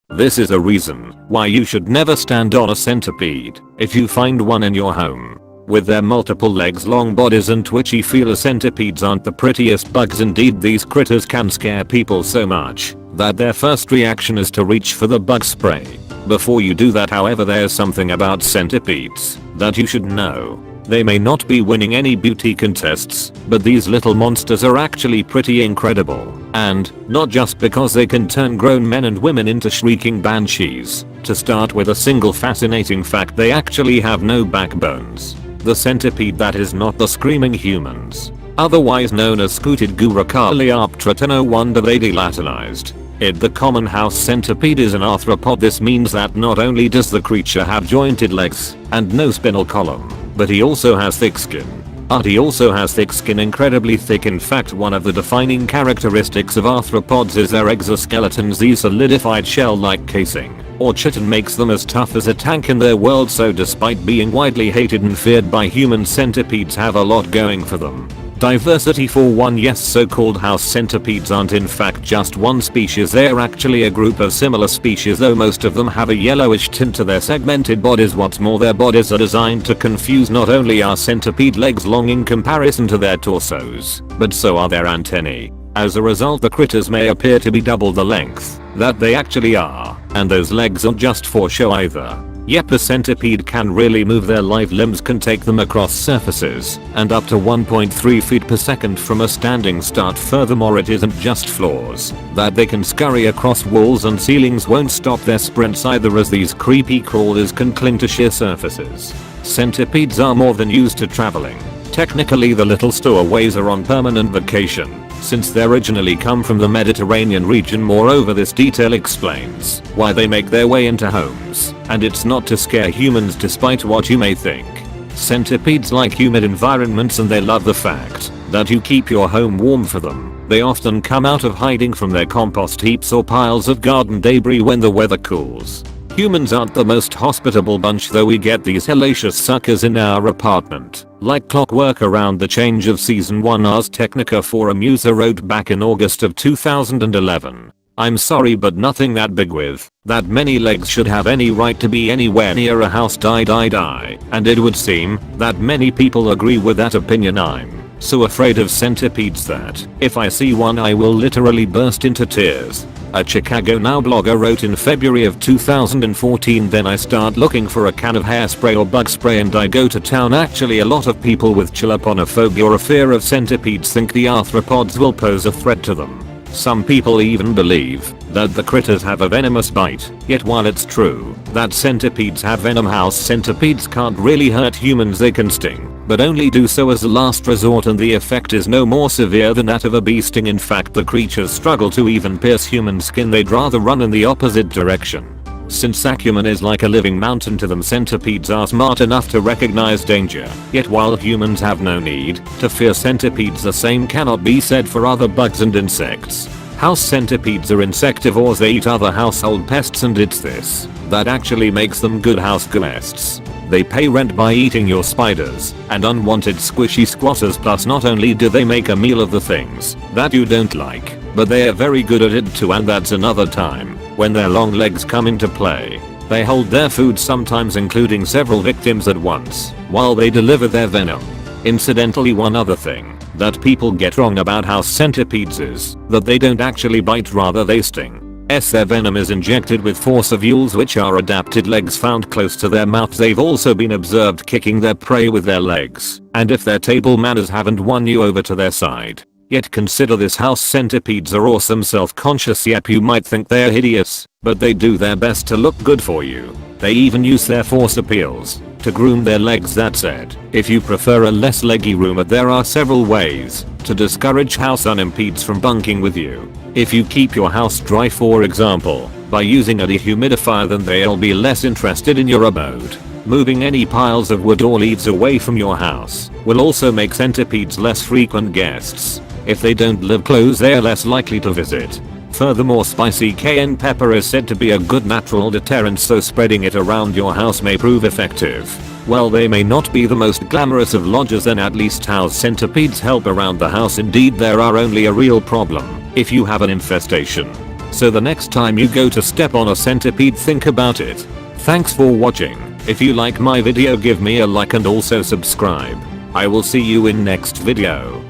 This is a reason why you should never stand on a centipede if you find one in your home. With their multiple legs, long bodies and twitchy feelers, centipedes aren't the prettiest bugs. Indeed, these critters can scare people so much that their first reaction is to reach for the bug spray. Before you do that, however, there's something about centipedes that you should know. They may not be winning any beauty contests, but these little monsters are actually pretty incredible. And not just because they can turn grown men and women into shrieking banshees. To start with a single fascinating fact, they actually have no backbones. The centipede that is not the screaming humans, otherwise known as scooted Gurukalioptera, no wonder they delatinized it. The common house centipede is an arthropod. This means that not only does the creature have jointed legs and no spinal column, but he also has thick skin. He also has thick skin, incredibly thick. In fact, one of the defining characteristics of arthropods is their exoskeletons. These solidified shell-like casing or chitin makes them as tough as a tank in their world. So despite being widely hated and feared by humans, centipedes have a lot going for them. Diversity for one. Yes, so-called house centipedes aren't in fact just one species. They're actually a group of similar species, though most of them have a yellowish tint to their segmented bodies. What's more, their bodies are designed to confuse. Not only are centipede legs long in comparison to their torsos, but so are their antennae. As a result, the critters may appear to be double the length that they actually are, and those legs aren't just for show either. Yep, a centipede can really move. Their live limbs can take them across surfaces and up to 1.3 feet per second from a standing start. Furthermore, it isn't just floors that they can scurry across. Walls and ceilings won't stop their sprints either, as these creepy crawlers can cling to sheer surfaces. Centipedes are more than used to traveling. Technically, the little stowaways are on permanent vacation, since they originally come from the Mediterranean region. Moreover, this detail explains why they make their way into homes, and it's not to scare humans despite what you may think. Centipedes like humid environments, and they love the fact that you keep your home warm for them. They often come out of hiding from their compost heaps or piles of garden debris when the weather cools. Humans aren't the most hospitable bunch, though. We get these hellacious suckers in our apartment like clockwork around the change of season. One Ars Technica forum user wrote back in August of 2011, "I'm sorry, but nothing that big with that many legs should have any right to be anywhere near a house. Die. And it would seem that many people agree with that opinion. I'm so afraid of centipedes that if I see one I will literally burst into tears." A Chicago Now blogger wrote in February of 2014, "Then I start looking for a can of hairspray or bug spray and I go to town." Actually, a lot of people with chiloponophobia or a fear of centipedes think the arthropods will pose a threat to them. Some people even believe that the critters have a venomous bite. Yet while it's true that centipedes have venom, house centipedes can't really hurt humans. They can sting, but only do so as a last resort, and the effect is no more severe than that of a bee sting. In fact, the creatures struggle to even pierce human skin. They'd rather run in the opposite direction. Since acumen is like a living mountain to them, centipedes are smart enough to recognize danger. Yet while humans have no need to fear centipedes, the same cannot be said for other bugs and insects. House centipedes are insectivores. They eat other household pests, and it's this that actually makes them good house guests. They pay rent by eating your spiders and unwanted squishy squatters. Plus, not only do they make a meal of the things that you don't like, but they are very good at it too, and that's another time when their long legs come into play. They hold their food, sometimes including several victims at once, while they deliver their venom. Incidentally, one other thing that people get wrong about house centipedes is that they don't actually bite, rather they sting. Their venom is injected with forcevules, which are adapted legs found close to their mouth. They've also been observed kicking their prey with their legs, and if their table manners haven't won you over to their side. Yet consider this, house centipedes are awesome. Self-conscious, yep, you might think they're hideous, but they do their best to look good for you. They even use their force appeals to groom their legs. That said, if you prefer a less leggy roommate, there are several ways to discourage house unimpeds from bunking with you. If you keep your house dry, for example, by using a dehumidifier, then they'll be less interested in your abode. Moving any piles of wood or leaves away from your house will also make centipedes less frequent guests. If they don't live close, they are less likely to visit. Furthermore, spicy cayenne pepper is said to be a good natural deterrent, so spreading it around your house may prove effective. While they may not be the most glamorous of lodgers, then at least house centipedes help around the house. Indeed, there are only a real problem if you have an infestation. So the next time you go to step on a centipede, think about it. Thanks for watching. If you like my video, give me a like and also subscribe. I will see you in next video.